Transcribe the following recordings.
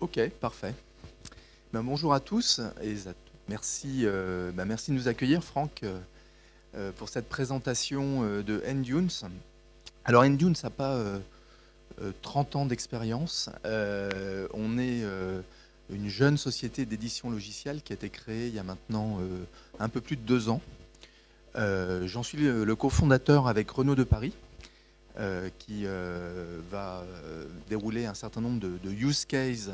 Ok, parfait. Bonjour à tous et à toutes. Merci, merci de nous accueillir, Franck, pour cette présentation de Endunes. Alors, Endunes n'a pas 30 ans d'expérience. On est une jeune société d'édition logicielle qui a été créée il y a maintenant un peu plus de 2 ans. J'en suis le cofondateur avec Renaud de Paris, qui va dérouler un certain nombre de use cases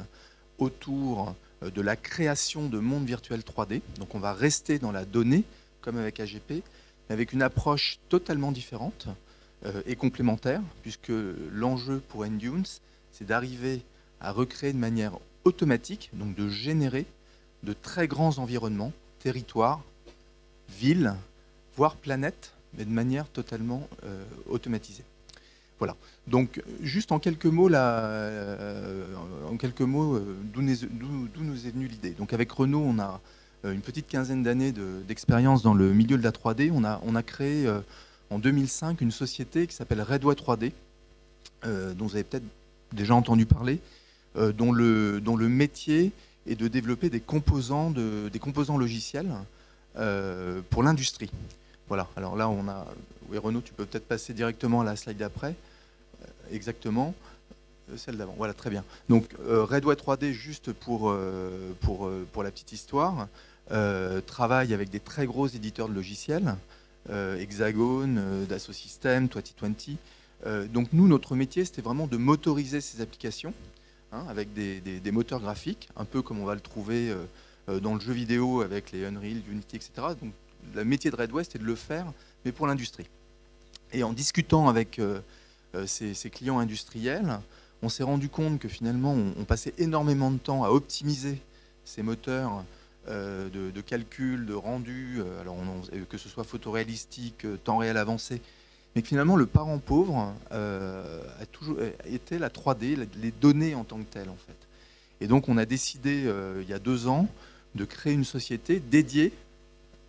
autour de la création de mondes virtuels 3D. Donc on va rester dans la donnée, comme avec AGP, mais avec une approche totalement différente et complémentaire, puisque l'enjeu pour Endunes, c'est d'arriver à recréer de manière automatique, donc de générer de très grands environnements, territoires, villes, voire planètes, mais de manière totalement automatisée. Voilà. Donc, juste en quelques mots, d'où nous est venue l'idée. Donc, avec Renaud, on a une petite quinzaine d'années d'expérience dans le milieu de la 3D. On a créé en 2005 une société qui s'appelle Redway 3D, dont vous avez peut-être déjà entendu parler, dont le métier est de développer des composants logiciels pour l'industrie. Voilà. Alors là, on a... Oui, Renaud, tu peux peut-être passer directement à la slide d'après. Exactement, celle d'avant. Voilà, très bien. Donc, Redway 3D, juste pour la petite histoire, travaille avec des très gros éditeurs de logiciels, Hexagon, Dassault Systèmes, 2020. Donc, nous, notre métier, c'était vraiment de motoriser ces applications avec des moteurs graphiques, un peu comme on va le trouver dans le jeu vidéo avec les Unreal, Unity, etc. Donc, le métier de Redway, c'était de le faire, mais pour l'industrie. Et en discutant avec ces clients industriels, on s'est rendu compte que finalement, on passait énormément de temps à optimiser ces moteurs de calcul, de rendu, alors que ce soit photoréalistique, temps réel avancé, mais que finalement, le parent pauvre a toujours été la 3D, les données en tant que telles, en fait. Et donc, on a décidé, il y a 2 ans, de créer une société dédiée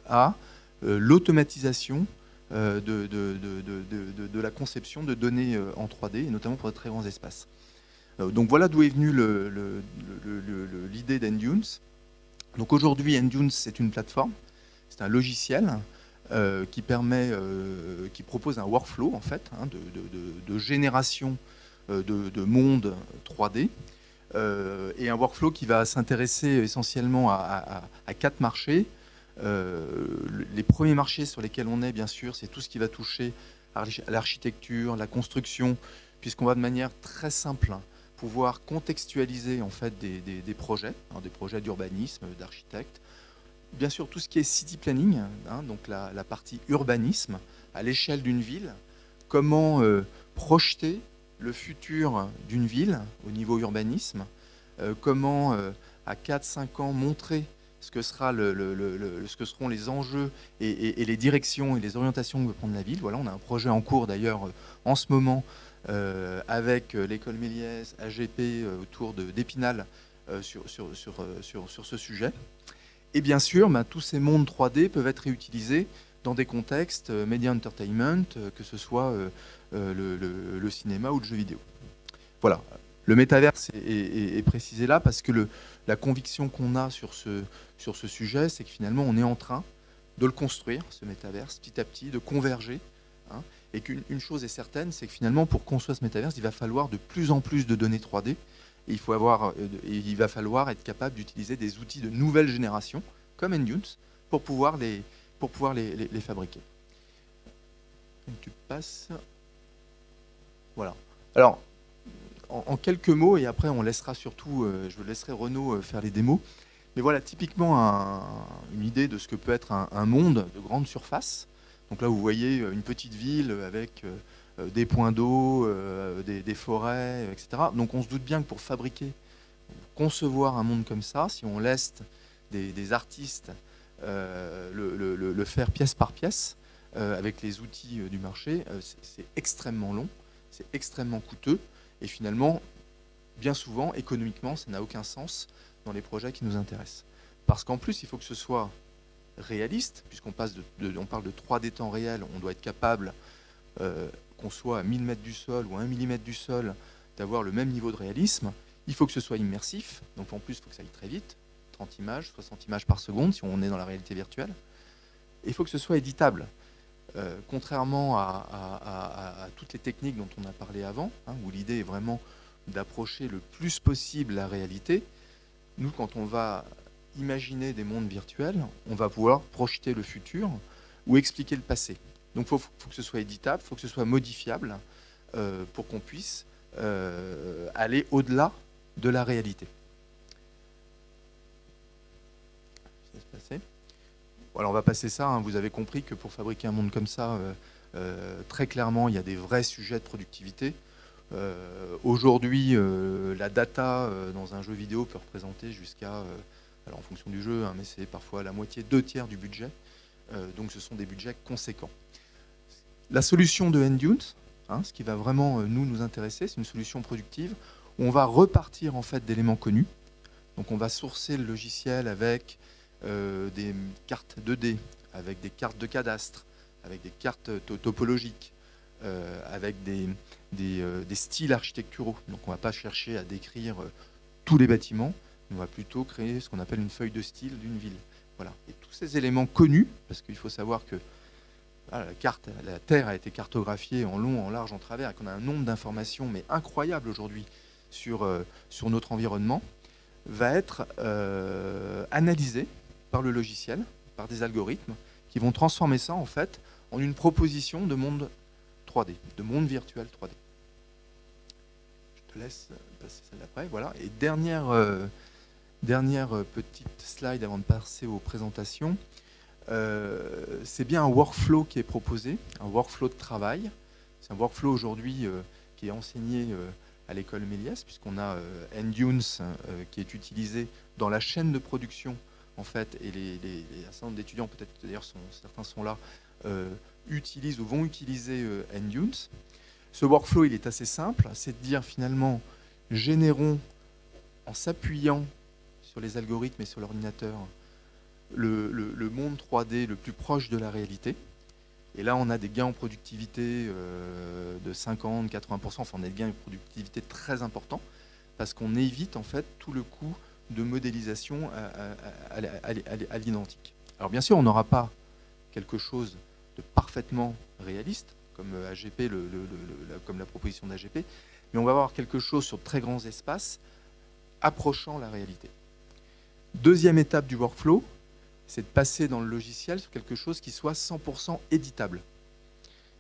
à l'automatisation de la conception de données en 3D, et notamment pour de très grands espaces. Donc voilà d'où est venue l'idée d'Endunes. Donc aujourd'hui, Endunes, c'est une plateforme, c'est un logiciel qui propose un workflow en fait, de génération de mondes 3D, et un workflow qui va s'intéresser essentiellement à 4 marchés. Les premiers marchés sur lesquels on est, bien sûr, c'est tout ce qui va toucher à l'architecture, la construction, puisqu'on va de manière très simple pouvoir contextualiser en fait des projets, des projets d'urbanisme, d'architecte. Bien sûr, tout ce qui est city planning, donc la partie urbanisme à l'échelle d'une ville, comment projeter le futur d'une ville au niveau urbanisme, comment à 4-5 ans montrer ce que seront les enjeux et les directions et les orientations que veut prendre la ville. Voilà, on a un projet en cours d'ailleurs en ce moment avec l'école Méliès, AGP autour d'Épinal sur ce sujet. Et bien sûr, tous ces mondes 3D peuvent être réutilisés dans des contextes media entertainment, que ce soit le cinéma ou le jeu vidéo. Voilà. Le métaverse est précisé là parce que la conviction qu'on a sur ce sujet, c'est que finalement, on est en train de le construire, ce métaverse, petit à petit, de converger. Et qu'une chose est certaine, c'est que finalement, pour construire ce métaverse, il va falloir de plus en plus de données 3D. Et il va falloir être capable d'utiliser des outils de nouvelle génération, comme Endunes, pour pouvoir les fabriquer. Donc, tu passes. Voilà. Alors, en quelques mots, et après on laissera surtout, je laisserai Renaud faire les démos. Mais voilà, typiquement une idée de ce que peut être un monde de grande surface. Donc là, vous voyez une petite ville avec des points d'eau, des forêts, etc. Donc on se doute bien que pour concevoir un monde comme ça, si on laisse des artistes le faire pièce par pièce, avec les outils du marché, c'est extrêmement long, c'est extrêmement coûteux. Et finalement, bien souvent, économiquement, ça n'a aucun sens dans les projets qui nous intéressent. Parce qu'en plus, il faut que ce soit réaliste, puisqu'on parle de 3D temps réel, on doit être capable, qu'on soit à 1000 mètres du sol ou à 1 mm du sol, d'avoir le même niveau de réalisme. Il faut que ce soit immersif, donc en plus, il faut que ça aille très vite, 30 images, 60 images par seconde, si on est dans la réalité virtuelle. Et il faut que ce soit éditable. Contrairement à toutes les techniques dont on a parlé avant, hein, où l'idée est vraiment d'approcher le plus possible la réalité, nous, quand on va imaginer des mondes virtuels, on va pouvoir projeter le futur ou expliquer le passé. Donc il faut que ce soit éditable, il faut que ce soit modifiable pour qu'on puisse aller au-delà de la réalité. Ça se passer. Voilà, on va passer ça. Hein. Vous avez compris que pour fabriquer un monde comme ça, très clairement, il y a des vrais sujets de productivité. Aujourd'hui, la data dans un jeu vidéo peut représenter jusqu'à, alors en fonction du jeu, hein, mais c'est parfois la moitié, 2/3 du budget. Donc ce sont des budgets conséquents. La solution de Endunes, hein, ce qui va vraiment nous intéresser, c'est une solution productive où on va repartir en fait d'éléments connus. Donc on va sourcer le logiciel avec des cartes 2D, avec des cartes de cadastre, avec des cartes topologiques, avec des styles architecturaux. Donc on ne va pas chercher à décrire tous les bâtiments, on va plutôt créer ce qu'on appelle une feuille de style d'une ville. Voilà. Et tous ces éléments connus, parce qu'il faut savoir que voilà, la Terre a été cartographiée en long, en large, en travers, et qu'on a un nombre d'informations mais incroyable aujourd'hui sur notre environnement, va être analysé par le logiciel, par des algorithmes qui vont transformer ça en fait en une proposition de monde 3D, de monde virtuel 3D. Je te laisse passer celle d'après. Voilà. Et dernière petite slide avant de passer aux présentations. C'est bien un workflow qui est proposé, un workflow de travail. C'est un workflow aujourd'hui qui est enseigné à l'école Méliès, puisqu'on a Endunes qui est utilisé dans la chaîne de production, en fait, et un certain nombre d'étudiants, peut-être d'ailleurs certains sont là, utilisent ou vont utiliser Endunes. Ce workflow, il est assez simple, c'est de dire finalement, générons en s'appuyant sur les algorithmes et sur l'ordinateur le monde 3D le plus proche de la réalité. Et là, on a des gains en productivité de 50-80%, enfin on a des gains en productivité très importants, parce qu'on évite en fait tout le coût de modélisation à l'identique. Alors bien sûr, on n'aura pas quelque chose de parfaitement réaliste, comme AGP, comme la proposition d'AGP, mais on va avoir quelque chose sur de très grands espaces approchant la réalité. Deuxième étape du workflow, c'est de passer dans le logiciel sur quelque chose qui soit 100% éditable.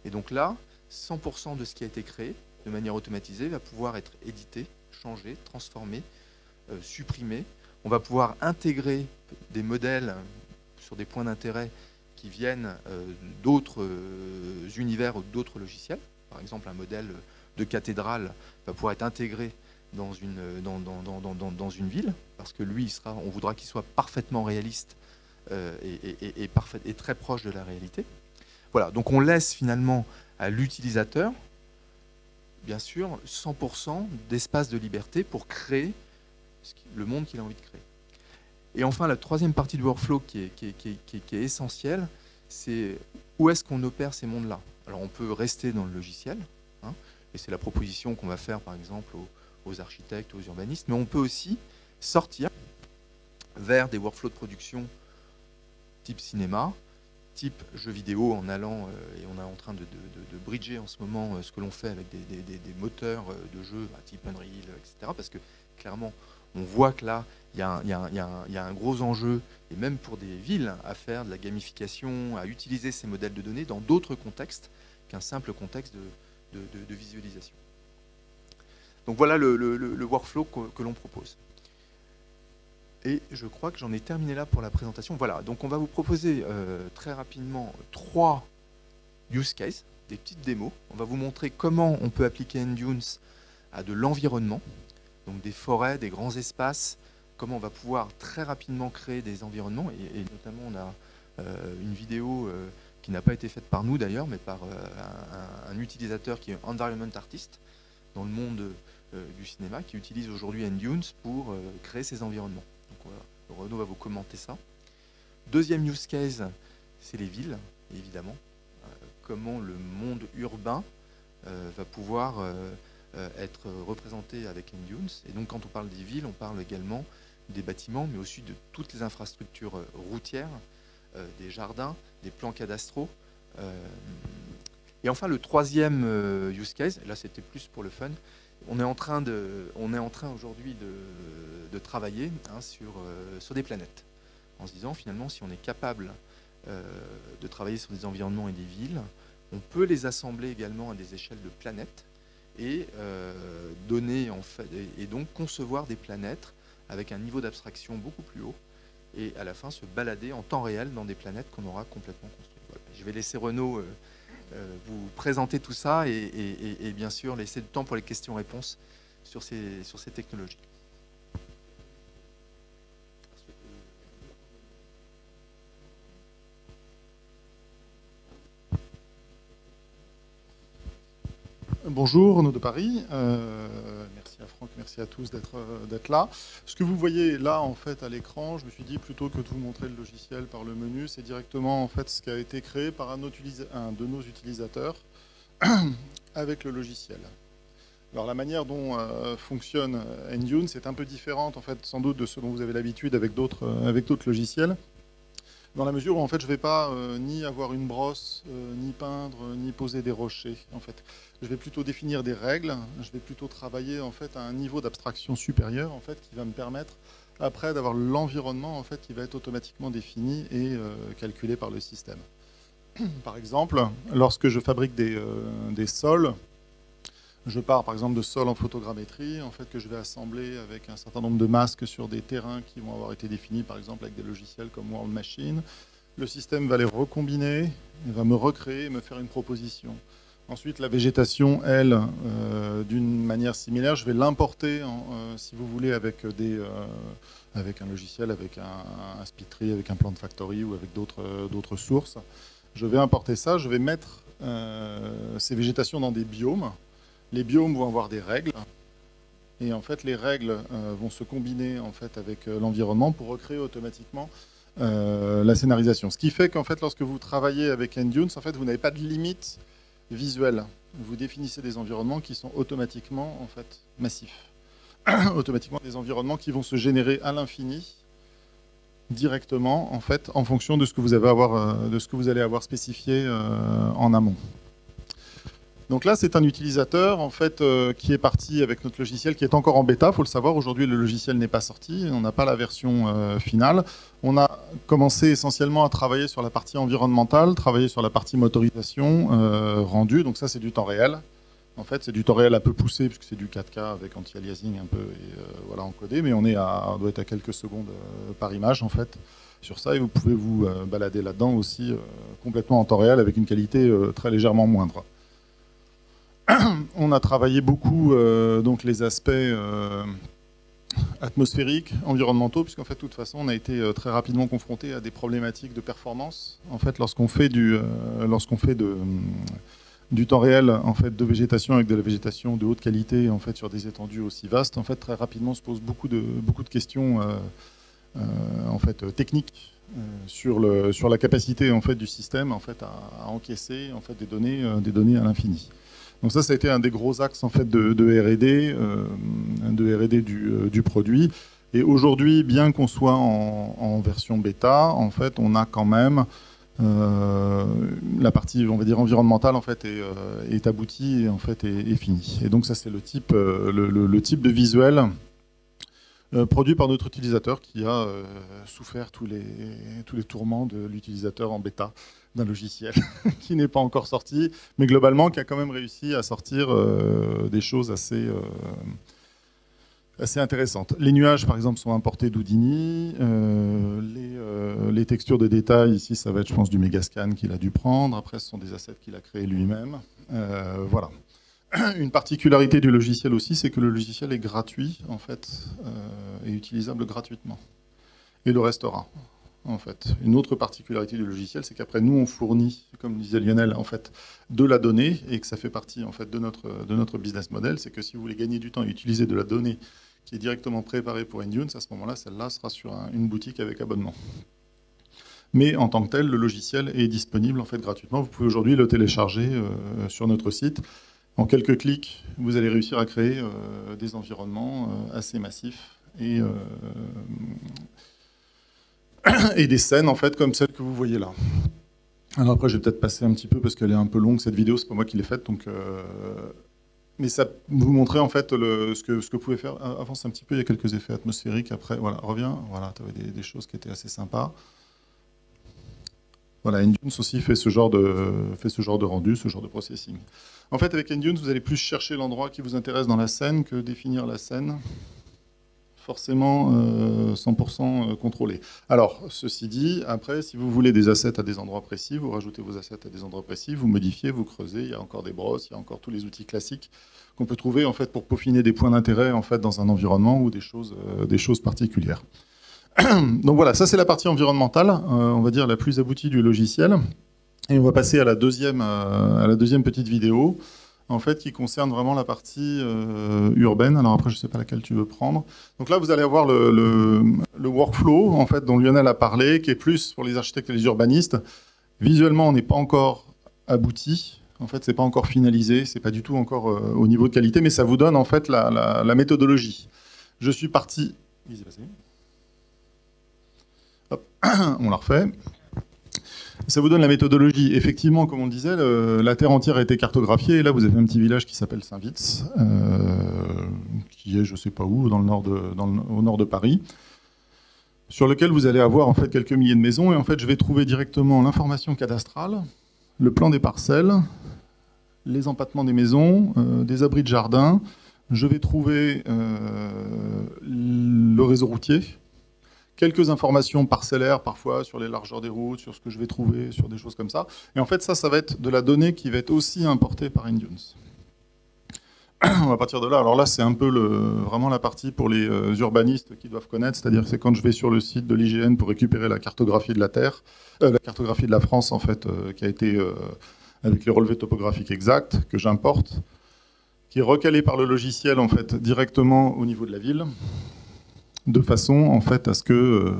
Et donc là, 100% de ce qui a été créé de manière automatisée va pouvoir être édité, changé, transformé, supprimé. On va pouvoir intégrer des modèles sur des points d'intérêt qui viennent d'autres univers ou d'autres logiciels. Par exemple, un modèle de cathédrale va pouvoir être intégré dans une ville, parce que lui, on voudra qu'il soit parfaitement réaliste et très proche de la réalité. Voilà, donc on laisse finalement à l'utilisateur, bien sûr, 100% d'espace de liberté pour créer le monde qu'il a envie de créer. Et enfin, la troisième partie du workflow qui est essentielle, c'est où est-ce qu'on opère ces mondes-là. Alors on peut rester dans le logiciel, hein, et c'est la proposition qu'on va faire par exemple aux architectes, aux urbanistes, mais on peut aussi sortir vers des workflows de production type cinéma, type jeu vidéo, en allant, et on est en train de bridger en ce moment ce que l'on fait avec des moteurs de jeu type Unreal, etc. Parce que clairement, on voit que là, il y a un gros enjeu, et même pour des villes, à faire de la gamification, à utiliser ces modèles de données dans d'autres contextes qu'un simple contexte de visualisation. Donc voilà le workflow que l'on propose. Et je crois que j'en ai terminé là pour la présentation. Voilà, donc on va vous proposer très rapidement 3 use cases, des petites démos. On va vous montrer comment on peut appliquer Endunes à de l'environnement, donc des forêts, des grands espaces, comment on va pouvoir très rapidement créer des environnements. Et notamment, on a une vidéo qui n'a pas été faite par nous d'ailleurs, mais par un utilisateur qui est environment artist dans le monde du cinéma, qui utilise aujourd'hui Endunes pour créer ses environnements. Donc Renaud va vous commenter ça. Deuxième use case, c'est les villes, évidemment. Comment le monde urbain va pouvoir être représentés avec Endunes. Et donc quand on parle des villes, on parle également des bâtiments, mais aussi de toutes les infrastructures routières, des jardins, des plans cadastraux. Et enfin, le troisième use case, là c'était plus pour le fun, on est en train aujourd'hui de travailler sur des planètes, en se disant finalement si on est capable de travailler sur des environnements et des villes, on peut les assembler également à des échelles de planètes et donner en fait, et donc concevoir des planètes avec un niveau d'abstraction beaucoup plus haut et à la fin se balader en temps réel dans des planètes qu'on aura complètement construites. Voilà. Je vais laisser Renaud vous présenter tout ça et bien sûr laisser du temps pour les questions-réponses sur ces technologies. Bonjour, Renaud de Paris. Merci à Franck, merci à tous d'être là. Ce que vous voyez là, en fait, à l'écran, je me suis dit, plutôt que de vous montrer le logiciel par le menu, c'est directement, en fait, ce qui a été créé par un de nos utilisateurs avec le logiciel. Alors, la manière dont fonctionne Endunes c'est un peu différente, en fait, sans doute, de ce dont vous avez l'habitude avec d'autres logiciels. Dans la mesure où en fait je ne vais pas ni avoir une brosse, ni peindre, ni poser des rochers. En fait, je vais plutôt définir des règles. Je vais plutôt travailler en fait à un niveau d'abstraction supérieur en fait qui va me permettre après d'avoir l'environnement en fait qui va être automatiquement défini et calculé par le système. Par exemple, lorsque je fabrique des sols, je pars par exemple de sols en photogrammétrie, en fait que je vais assembler avec un certain nombre de masques sur des terrains qui vont avoir été définis par exemple avec des logiciels comme World Machine. Le système va les recombiner, il va me recréer et me faire une proposition. Ensuite, la végétation, elle, d'une manière similaire, je vais l'importer, si vous voulez, avec un logiciel, avec un SpeedTree, avec un Plant Factory ou avec d'autres sources. Je vais importer ça, je vais mettre ces végétations dans des biomes. Les biomes vont avoir des règles et en fait les règles vont se combiner en fait avec l'environnement pour recréer automatiquement la scénarisation. Ce qui fait qu'en fait lorsque vous travaillez avec Endunes, en fait vous n'avez pas de limite visuelle. Vous définissez des environnements qui sont automatiquement en fait massifs, automatiquement des environnements qui vont se générer à l'infini directement en fait en fonction de ce que vous allez avoir spécifié en amont. Donc là, c'est un utilisateur en fait, qui est parti avec notre logiciel, qui est encore en bêta. Il faut le savoir, aujourd'hui, le logiciel n'est pas sorti. On n'a pas la version finale. On a commencé essentiellement à travailler sur la partie environnementale, travailler sur la partie motorisation rendue. Donc ça, c'est du temps réel. En fait, c'est du temps réel un peu poussé, puisque c'est du 4K avec anti-aliasing un peu et, voilà, encodé. Mais on doit être à quelques secondes par image, en fait, sur ça. Et vous pouvez vous balader là-dedans aussi complètement en temps réel avec une qualité très légèrement moindre. On a travaillé beaucoup donc les aspects atmosphériques, environnementaux, puisqu'en fait, de toute façon, on a été très rapidement confronté à des problématiques de performance. En fait, lorsqu'on fait du temps réel en fait, de végétation avec de la végétation de haute qualité en fait, sur des étendues aussi vastes, en fait, très rapidement on se pose beaucoup de questions en fait, techniques sur la capacité en fait, du système en fait, à encaisser en fait, des données à l'infini. Donc ça a été un des gros axes en fait, de R&D du produit. Et aujourd'hui, bien qu'on soit en version bêta, en fait, on a quand même la partie, on va dire, environnementale en fait, est aboutie et en fait, est finie. Et donc ça, c'est le type de visuel produit par notre utilisateur qui a souffert tous les tourments de l'utilisateur en bêta d'un logiciel qui n'est pas encore sorti, mais globalement qui a quand même réussi à sortir des choses assez intéressantes. Les nuages, par exemple, sont importés d'Houdini. Les textures de détail, ici, ça va être, je pense, du Megascan qu'il a dû prendre. Après, ce sont des assets qu'il a créés lui-même. Voilà. Une particularité du logiciel aussi, c'est que le logiciel est gratuit, en fait, et utilisable gratuitement. Et le restera. En fait, une autre particularité du logiciel, c'est qu'après nous on fournit, comme disait Lionel, en fait, de la donnée et que ça fait partie en fait de notre business model. C'est que si vous voulez gagner du temps et utiliser de la donnée qui est directement préparée pour Endunes, à ce moment-là, celle-là sera sur une boutique avec abonnement. Mais en tant que tel, le logiciel est disponible en fait gratuitement. Vous pouvez aujourd'hui le télécharger sur notre site. En quelques clics, vous allez réussir à créer des environnements assez massifs et des scènes en fait comme celle que vous voyez là. Alors après, je vais peut-être passer un petit peu parce qu'elle est un peu longue cette vidéo, c'est pas moi qui l'ai faite, donc. Mais ça vous montrer en fait ce que vous pouvez faire. Avance un petit peu, il y a quelques effets atmosphériques. Après, voilà, reviens. Voilà, tu avais des choses qui étaient assez sympas. Voilà, NDunes aussi fait ce genre de rendu, ce genre de processing. En fait, avec NDunes, vous allez plus chercher l'endroit qui vous intéresse dans la scène que définir la scène forcément 100% contrôlé. Alors, ceci dit, après, si vous voulez des assets à des endroits précis, vous rajoutez vos assets à des endroits précis, vous modifiez, vous creusez, il y a encore des brosses, il y a encore tous les outils classiques qu'on peut trouver en fait, pour peaufiner des points d'intérêt en fait, dans un environnement ou des choses particulières. Donc voilà, ça c'est la partie environnementale, on va dire la plus aboutie du logiciel. Et on va passer à la deuxième petite vidéo, en fait, qui concerne vraiment la partie urbaine. Alors après, je ne sais pas laquelle tu veux prendre. Donc là, vous allez avoir le workflow, en fait, dont Lionel a parlé, qui est plus pour les architectes et les urbanistes. Visuellement, on n'est pas encore abouti. En fait, c'est pas encore finalisé, c'est pas du tout encore au niveau de qualité, mais ça vous donne en fait la méthodologie. Je suis parti. Hop, on la refait. Ça vous donne la méthodologie. Effectivement, comme on le disait, la Terre entière a été cartographiée. Et là, vous avez un petit village qui s'appelle Saint-Vitz, qui est, je ne sais pas où, au nord de Paris, sur lequel vous allez avoir en fait quelques milliers de maisons. Et en fait, je vais trouver directement l'information cadastrale, le plan des parcelles, les empattements des maisons, des abris de jardin. Je vais trouver le réseau routier. Quelques informations parcellaires, parfois, sur les largeurs des routes, sur ce que je vais trouver, sur des choses comme ça. Et en fait, ça va être de la donnée qui va être aussi importée par NDunes. On va partir de là. Alors là, c'est un peu vraiment la partie pour les urbanistes qui doivent connaître, c'est-à-dire que c'est quand je vais sur le site de l'IGN pour récupérer la cartographie de la Terre, la cartographie de la France, en fait, qui a été, avec les relevés topographiques exacts, que j'importe, qui est recalée par le logiciel, en fait, directement au niveau de la ville, de façon en fait à ce que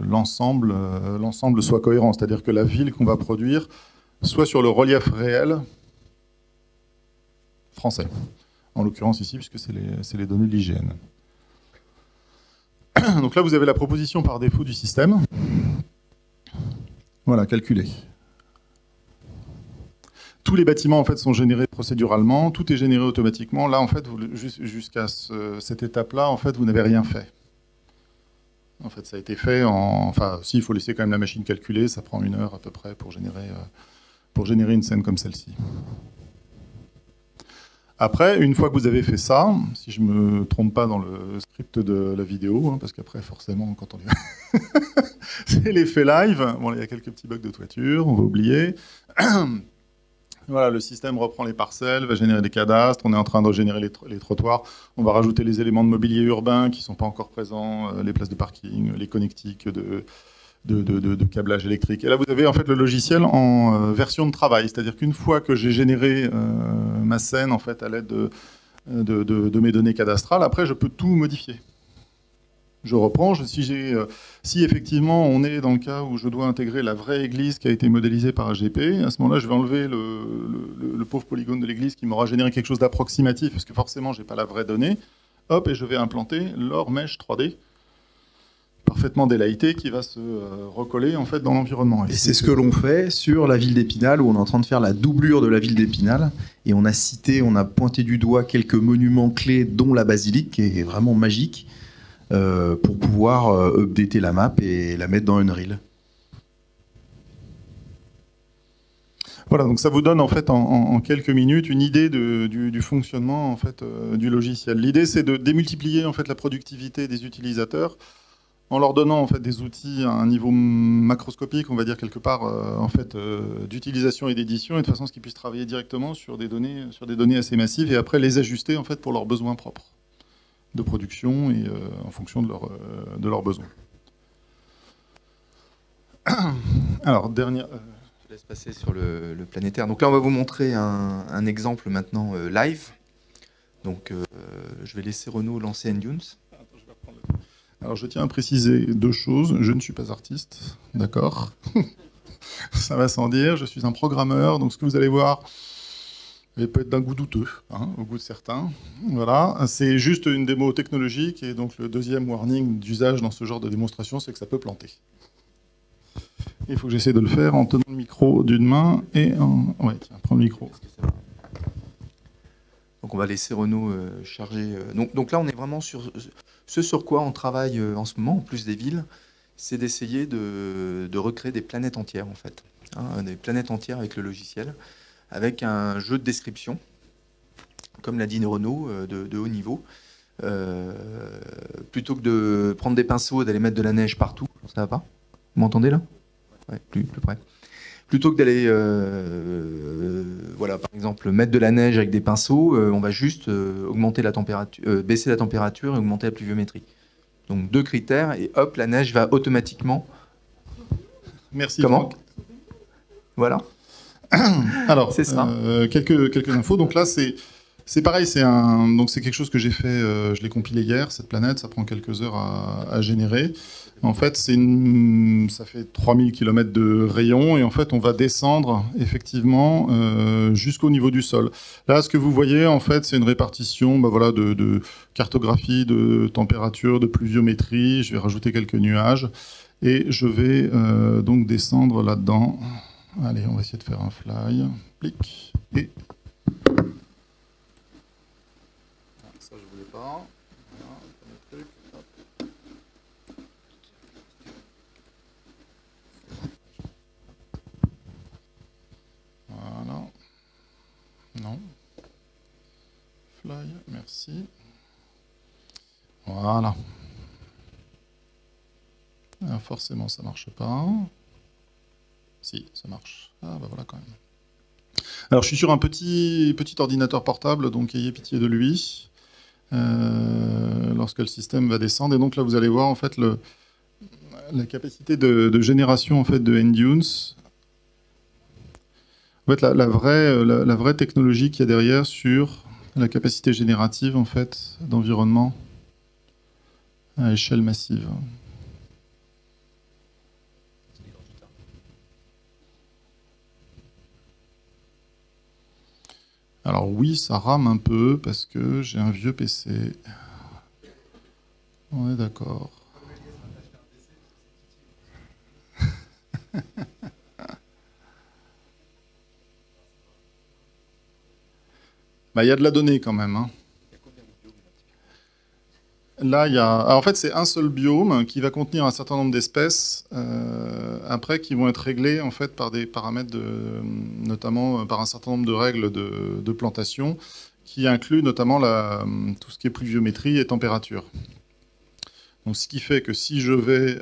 l'ensemble soit cohérent, c'est-à-dire que la ville qu'on va produire soit sur le relief réel français, en l'occurrence ici, puisque c'est les données de l'IGN. Donc là, vous avez la proposition par défaut du système. Voilà, calculé. Tous les bâtiments en fait, sont générés procéduralement, tout est généré automatiquement. Là, en fait, jusqu'à cette étape-là, en fait, vous n'avez rien fait. En fait, ça a été fait Enfin, si, il faut laisser quand même la machine calculer, ça prend 1 heure à peu près pour générer une scène comme celle-ci. Après, une fois que vous avez fait ça, si je ne me trompe pas dans le script de la vidéo, hein, parce qu'après, forcément, quand on est... c'est l'effet live. Bon, il y a quelques petits bugs de toiture, on va oublier. Voilà, le système reprend les parcelles, va générer des cadastres, on est en train de générer les trottoirs, on va rajouter les éléments de mobilier urbain qui ne sont pas encore présents, les places de parking, les connectiques de câblage électrique. Et là, vous avez en fait le logiciel en version de travail, c'est-à-dire qu'une fois que j'ai généré ma scène en fait, à l'aide de mes données cadastrales, après, je peux tout modifier. Je reprends, si effectivement on est dans le cas où je dois intégrer la vraie église qui a été modélisée par AGP, à ce moment-là je vais enlever le pauvre polygone de l'église qui m'aura généré quelque chose d'approximatif, parce que forcément je n'ai pas la vraie donnée, hop, et je vais implanter leur mesh 3D, parfaitement délighté, qui va se recoller en fait, dans l'environnement. Et c'est ce que l'on fait sur la ville d'Épinal, où on est en train de faire la doublure de la ville d'Épinal, et on a pointé du doigt quelques monuments clés, dont la basilique, qui est vraiment magique, pour pouvoir updater la map et la mettre dans Unreal. Voilà, donc ça vous donne en fait en quelques minutes une idée du fonctionnement en fait du logiciel. L'idée c'est de démultiplier en fait la productivité des utilisateurs en leur donnant en fait des outils à un niveau macroscopique, on va dire quelque part en fait d'utilisation et d'édition, et de façon à ce qu'ils puissent travailler directement sur des données assez massives et après les ajuster en fait pour leurs besoins propres de production et en fonction de leurs besoins. Alors, dernière... Je te laisse passer sur le planétaire. Donc là, on va vous montrer un exemple maintenant live. Donc, je vais laisser Renaud lancer NDunes. Alors, je tiens à préciser 2 choses. Je ne suis pas artiste, d'accord. Ça va sans dire. Je suis un programmeur. Donc, ce que vous allez voir... Elle peut être d'un goût douteux, hein, au goût de certains. Voilà, c'est juste une démo technologique, et donc le deuxième warning d'usage dans ce genre de démonstration, c'est que ça peut planter. Il faut que j'essaie de le faire en tenant le micro d'une main et en... Ouais, tiens, prends le micro. Donc on va laisser Renaud charger. Donc là, on est vraiment sur ce sur quoi on travaille en ce moment, en plus des villes, c'est d'essayer de recréer des planètes entières, en fait. Hein, des planètes entières avec le logiciel, avec un jeu de description, comme l'a dit Renaud, de haut niveau. Plutôt que de prendre des pinceaux et d'aller mettre de la neige partout, ça va pas? Vous m'entendez là? Ouais, plus près. Plutôt que d'aller, voilà, par exemple, mettre de la neige avec des pinceaux, on va juste augmenter la température, baisser la température et augmenter la pluviométrie. Donc 2 critères et hop, la neige va automatiquement. Merci. Comment? Franck. Voilà. Alors, c'est ça. Quelques infos. Donc là, c'est pareil, donc c'est quelque chose que j'ai fait, je l'ai compilé hier, cette planète, ça prend quelques heures à générer. En fait, ça fait 3000 km de rayon, et en fait, on va descendre effectivement jusqu'au niveau du sol. Là, ce que vous voyez, en fait, c'est une répartition voilà, de cartographie, de température, de pluviométrie. Je vais rajouter quelques nuages, et je vais donc descendre là-dedans. Allez, on va essayer de faire un fly. Clic, et... Ça, je voulais pas. Voilà, le truc. Hop. Voilà. Non. Fly, merci. Voilà. Ah, forcément, ça marche pas. Si, ça marche. Ah, bah voilà quand même. Alors, je suis sur un petit ordinateur portable, donc ayez pitié de lui. Lorsque le système va descendre. Et donc là, vous allez voir en fait la capacité de génération en fait de NDunes. En fait, la vraie technologie qu'il y a derrière sur la capacité générative en fait d'environnement à échelle massive. Alors oui, ça rame un peu parce que j'ai un vieux PC. On est d'accord. Bah, il y a de la donnée quand même. Hein. Là, il y a... Alors, en fait, c'est un seul biome qui va contenir un certain nombre d'espèces, après, qui vont être réglées en fait, par des paramètres, notamment par un certain nombre de règles de plantation, qui incluent notamment tout ce qui est pluviométrie et température. Donc, ce qui fait que si je vais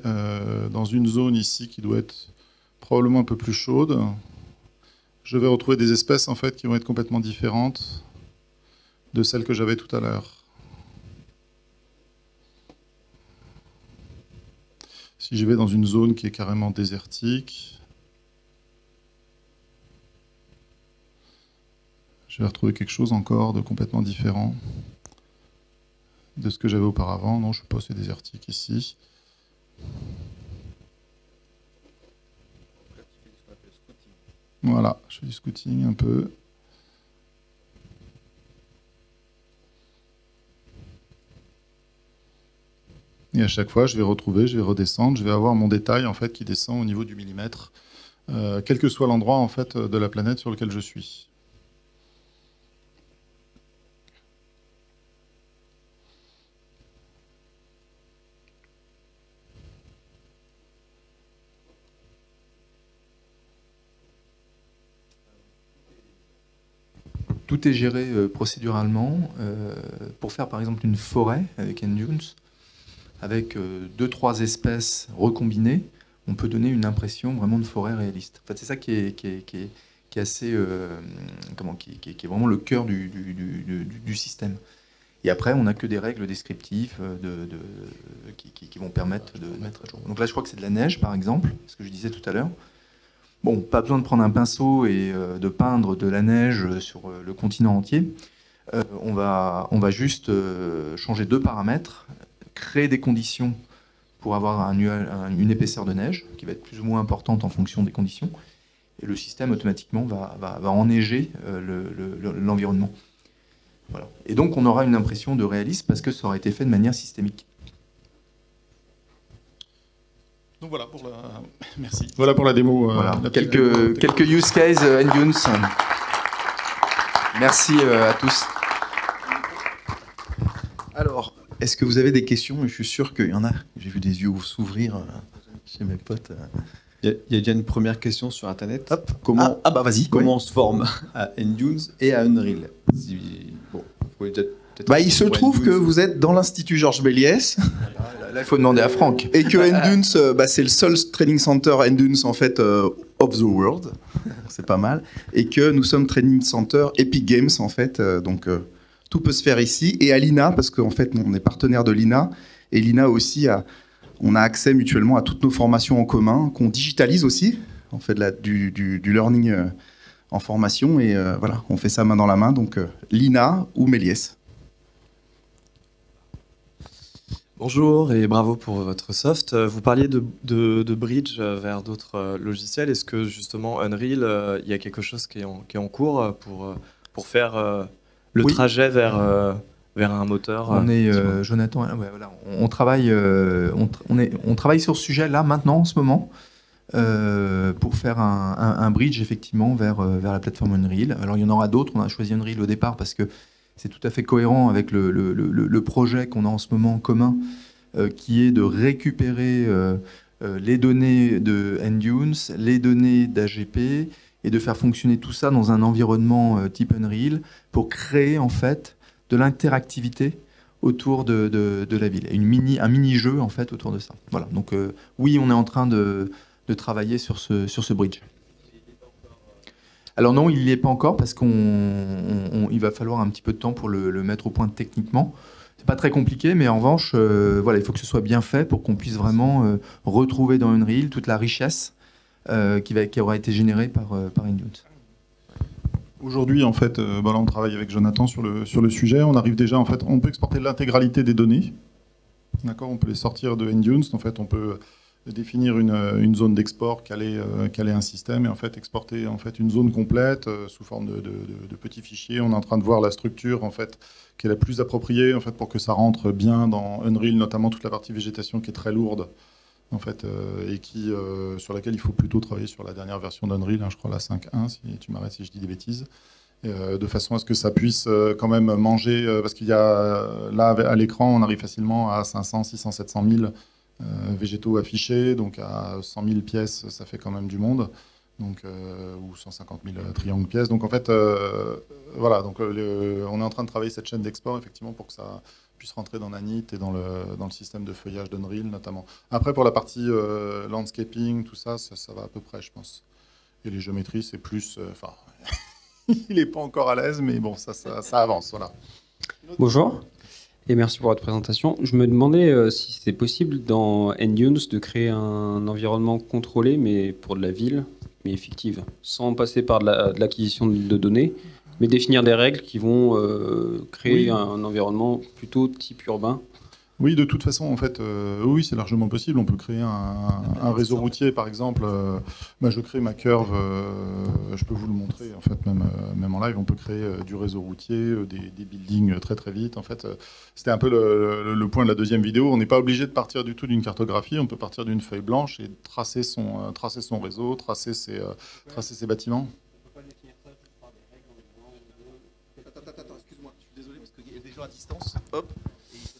dans une zone ici qui doit être probablement un peu plus chaude, je vais retrouver des espèces en fait, qui vont être complètement différentes de celles que j'avais tout à l'heure. Si je vais dans une zone qui est carrément désertique, je vais retrouver quelque chose encore de complètement différent de ce que j'avais auparavant. Non, je ne suis pas assez désertique ici. Voilà, je fais du scouting un peu. Et à chaque fois, je vais retrouver, je vais redescendre, je vais avoir mon détail en fait qui descend au niveau du millimètre, quel que soit l'endroit en fait de la planète sur lequel je suis. Tout est géré procéduralement. Pour faire par exemple une forêt avec NDunes, avec 2-3 espèces recombinées, on peut donner une impression vraiment de forêt réaliste. En fait, c'est ça qui est assez, qui est vraiment le cœur du système. Et après, on n'a que des règles descriptives qui vont permettre de mettre à jour. Donc là, je crois que c'est de la neige, par exemple, ce que je disais tout à l'heure. Bon, pas besoin de prendre un pinceau et de peindre de la neige sur le continent entier. On va juste changer 2 paramètres, créer des conditions pour avoir une épaisseur de neige qui va être plus ou moins importante en fonction des conditions, et le système automatiquement va enneiger l'environnement. Voilà. Et donc on aura une impression de réalisme parce que ça aura été fait de manière systémique. Donc voilà pour la... Merci. Voilà pour la démo. Voilà. Quelques use cases Endunes. Merci à tous. Alors, est-ce que vous avez des questions? Je suis sûr qu'il y en a. J'ai vu des yeux s'ouvrir chez mes potes. Il y a déjà une première question sur Internet. Hop. Comment, bah vas-y. Comment on se forme à Endunes et à Unreal? Bon, il se trouve que vous êtes dans l'Institut Georges Méliès. Là, il faut demander à Franck. Et que Endunes, c'est le seul training center Endunes en fait of the world. C'est pas mal. Et que nous sommes training center Epic Games en fait. Donc tout peut se faire ici. Et à l'INA, parce qu'en fait on est partenaire de l'INA. Et l'INA aussi on a accès mutuellement à toutes nos formations en commun, qu'on digitalise aussi. On fait du learning en formation. Et voilà, on fait ça main dans la main. Donc l'INA ou Méliès. Bonjour et bravo pour votre soft. Vous parliez de bridge vers d'autres logiciels. Est-ce que justement Unreal, il y a quelque chose qui est en cours pour faire le trajet vers un moteur? On est Jonathan. Ouais, voilà, on travaille sur ce sujet là maintenant en ce moment pour faire un bridge effectivement vers la plateforme Unreal. Alors il y en aura d'autres. On a choisi Unreal au départ parce que c'est tout à fait cohérent avec le projet qu'on a en ce moment en commun, qui est de récupérer les données de Endunes, les données d'AGP, et de faire fonctionner tout ça dans un environnement type Unreal pour créer en fait de l'interactivité autour de la ville, et un mini-jeu en fait autour de ça. Voilà. Donc oui, on est en train de travailler sur ce bridge. Alors non, il n'y est pas encore parce qu'il va falloir un petit peu de temps pour le mettre au point techniquement. C'est pas très compliqué, mais en revanche, voilà, il faut que ce soit bien fait pour qu'on puisse vraiment retrouver dans Unreal toute la richesse qui aura été générée par Endunes. Aujourd'hui, en fait, là, on travaille avec Jonathan sur le sujet. On arrive déjà, en fait, on peut exporter l'intégralité des données. D'accord, on peut les sortir de Endunes. En fait, on peut définir une zone d'export, caler un système et en fait exporter en fait une zone complète sous forme de petits fichiers. On est en train de voir la structure en fait qui est la plus appropriée en fait pour que ça rentre bien dans Unreal, notamment toute la partie végétation qui est très lourde en fait et sur laquelle il faut plutôt travailler sur la dernière version d'Unreal, je crois la 5.1 si tu m'arrêtes si je dis des bêtises. De façon à ce que ça puisse quand même manger, parce qu'il y a là à l'écran on arrive facilement à 500, 600, 700 000 végétaux affichés, donc à 100 000 pièces, ça fait quand même du monde, donc, ou 150 000 triangles pièces. Donc en fait, voilà, donc, on est en train de travailler cette chaîne d'export effectivement pour que ça puisse rentrer dans Nanit et dans le système de feuillage d'Unreal notamment. Après pour la partie landscaping, tout ça, ça va à peu près, je pense. Et les géométries, c'est plus, enfin, il n'est pas encore à l'aise, mais bon, ça avance, voilà. Bonjour. Et merci pour votre présentation. Je me demandais si c'était possible dans Endunes de créer un environnement contrôlé, mais pour de la ville, mais fictive, sans passer par de l'acquisition de données, mais définir des règles qui vont créer un environnement plutôt type urbain. Oui, de toute façon, en fait, oui, c'est largement possible. On peut créer un réseau routier, par exemple. Je crée ma curve, je peux vous le montrer, en fait, même en live. On peut créer du réseau routier, des buildings très très vite. En fait, c'était un peu le point de la deuxième vidéo. On n'est pas obligé de partir du tout d'une cartographie. On peut partir d'une feuille blanche et tracer son réseau, tracer ses bâtiments. Attends, excuse-moi, je suis désolé parce qu'il y a des gens à distance. Hop.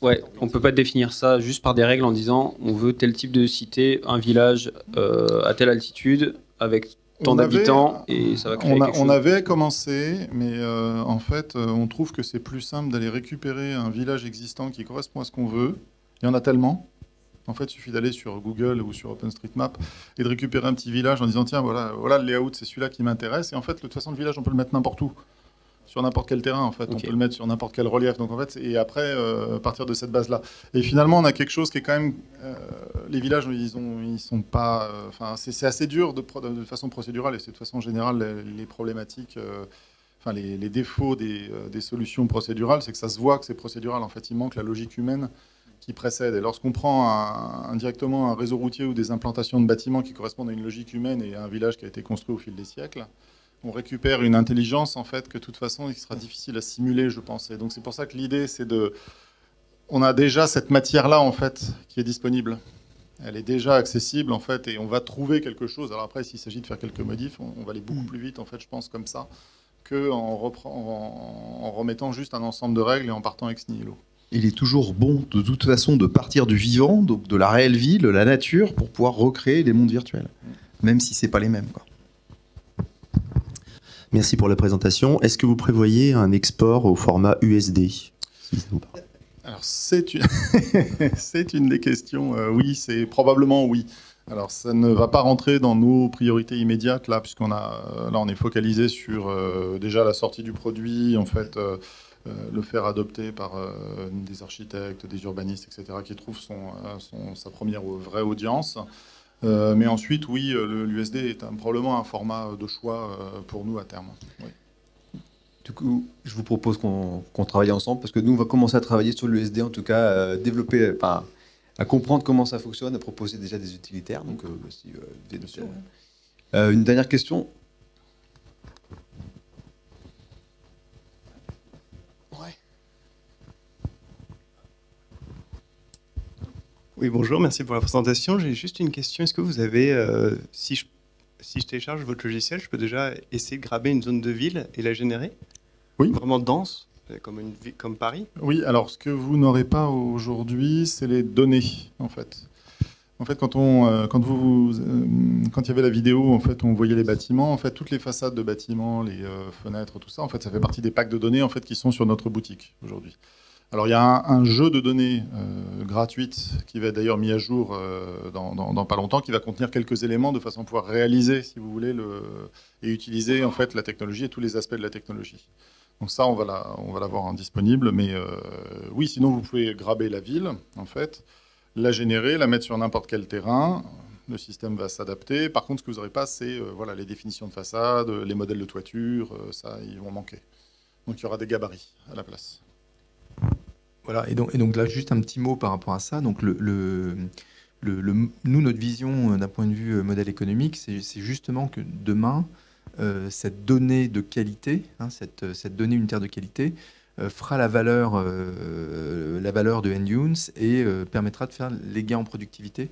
Ouais, on peut pas définir ça juste par des règles en disant on veut tel type de cité, un village à telle altitude avec tant d'habitants et ça va créer quelque chose. On avait commencé, mais en fait, on trouve que c'est plus simple d'aller récupérer un village existant qui correspond à ce qu'on veut. Il y en a tellement. En fait, il suffit d'aller sur Google ou sur OpenStreetMap et de récupérer un petit village en disant tiens, voilà le layout, c'est celui-là qui m'intéresse. Et en fait, de toute façon, le village, on peut le mettre n'importe où. Sur n'importe quel terrain, en fait. Okay. On peut le mettre sur n'importe quel relief. Donc, en fait, et après, partir de cette base-là. Et finalement, on a quelque chose qui est quand même... les villages, ils sont pas... c'est assez dur de façon procédurale, et c'est de façon générale les problématiques... les défauts des solutions procédurales, c'est que ça se voit que c'est procédural. En fait, il manque la logique humaine qui précède. Et lorsqu'on prend indirectement un réseau routier ou des implantations de bâtiments qui correspondent à une logique humaine et à un village qui a été construit au fil des siècles, on récupère une intelligence en fait que de toute façon il sera difficile à simuler, je pense. Et donc c'est pour ça que l'idée c'est on a déjà cette matière-là en fait qui est disponible. Elle est déjà accessible en fait et on va trouver quelque chose. Alors après, s'il s'agit de faire quelques modifs, on va aller beaucoup plus vite en fait, je pense, comme ça, qu'en remettant juste un ensemble de règles et en partant ex nihilo. Il est toujours bon de toute façon de partir du vivant, donc de la réelle vie, de la nature, pour pouvoir recréer des mondes virtuels, même si c'est pas les mêmes, quoi. Merci pour la présentation. Est-ce que vous prévoyez un export au format USD ? Si ça vous parle. Alors, c'est une des questions. Oui, c'est probablement oui. Alors, ça ne va pas rentrer dans nos priorités immédiates, là, puisqu'on on est focalisé sur déjà la sortie du produit, en fait, le faire adopter par des architectes, des urbanistes, etc., qui trouvent sa première vraie audience. Mais ensuite, oui, l'USD est probablement un format de choix pour nous à terme. Oui. Du coup, je vous propose qu'on travaille ensemble, parce que nous, on va commencer à travailler sur l'USD, en tout cas, développer, à comprendre comment ça fonctionne, à proposer déjà des utilitaires. Donc, une dernière question. Ouais. Oui, bonjour, merci pour la présentation. J'ai juste une question. Est-ce que vous avez, si je télécharge votre logiciel, je peux déjà essayer de graber une zone de ville et la générer ? Oui. Vraiment dense, comme Paris ? Oui, alors ce que vous n'aurez pas aujourd'hui, c'est les données, en fait. En fait, quand il y avait la vidéo, en fait, où on voyait les bâtiments, en fait, toutes les façades de bâtiments, les fenêtres, tout ça, en fait, ça fait partie des packs de données, en fait, qui sont sur notre boutique aujourd'hui. Alors, il y a un jeu de données gratuite qui va être d'ailleurs mis à jour dans pas longtemps, qui va contenir quelques éléments de façon à pouvoir réaliser, si vous voulez, et utiliser, en fait, la technologie et tous les aspects de la technologie. Donc ça, on va l'avoir en disponible. Mais oui, sinon, vous pouvez graber la ville, en fait, la générer, la mettre sur n'importe quel terrain. Le système va s'adapter. Par contre, ce que vous n'aurez pas, c'est voilà, les définitions de façade, les modèles de toiture, ça, ils vont manquer. Donc il y aura des gabarits à la place. Voilà, et donc là, juste un petit mot par rapport à ça. Donc nous, notre vision d'un point de vue modèle économique, c'est justement que demain, cette donnée de qualité, cette donnée unitaire de qualité, fera la valeur de Endunes et permettra de faire les gains en productivité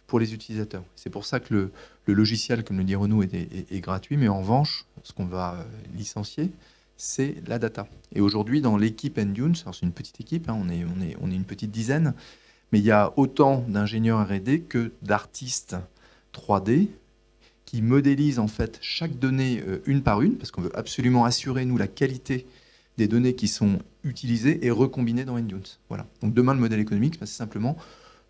pour les utilisateurs. C'est pour ça que le logiciel, comme le dit Renaud, est gratuit, mais en revanche, ce qu'on va licencier, c'est la data. Et aujourd'hui, dans l'équipe Endunes, alors c'est une petite équipe, on est une petite dizaine, mais il y a autant d'ingénieurs R&D que d'artistes 3D qui modélisent en fait chaque donnée une par une, parce qu'on veut absolument assurer, nous, la qualité des données qui sont utilisées et recombinées dans Endunes. Voilà. Donc demain, le modèle économique, c'est simplement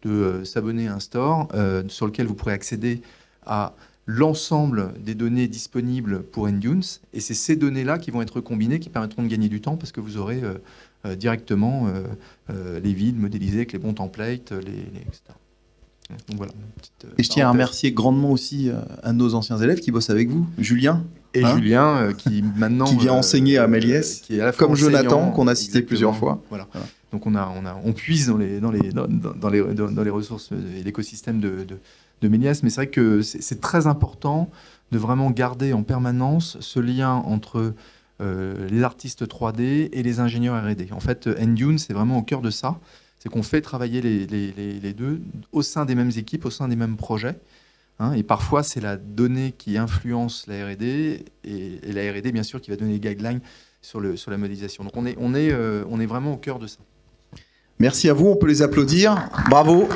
de s'abonner à un store sur lequel vous pourrez accéder à l'ensemble des données disponibles pour Endunes, et c'est ces données-là qui vont être recombinées, qui permettront de gagner du temps, parce que vous aurez directement les villes modélisées avec les bons templates, etc. Donc voilà, et je tiens à remercier grandement aussi un de nos anciens élèves qui bosse avec vous, Julien. Et Julien, qui maintenant... qui vient enseigner à Méliès, qui est à la fois comme Jonathan, enseignant, qu'on a cité exactement, plusieurs fois. Voilà. Donc on puise dans les ressources et l'écosystème de Méliès, mais c'est vrai que c'est très important de vraiment garder en permanence ce lien entre les artistes 3D et les ingénieurs R&D. En fait, Endunes, c'est vraiment au cœur de ça. C'est qu'on fait travailler les deux au sein des mêmes équipes, au sein des mêmes projets. Et parfois, c'est la donnée qui influence la R&D et la R&D, bien sûr, qui va donner les guidelines sur la modélisation. Donc on est vraiment au cœur de ça. Merci à vous, on peut les applaudir. Bravo.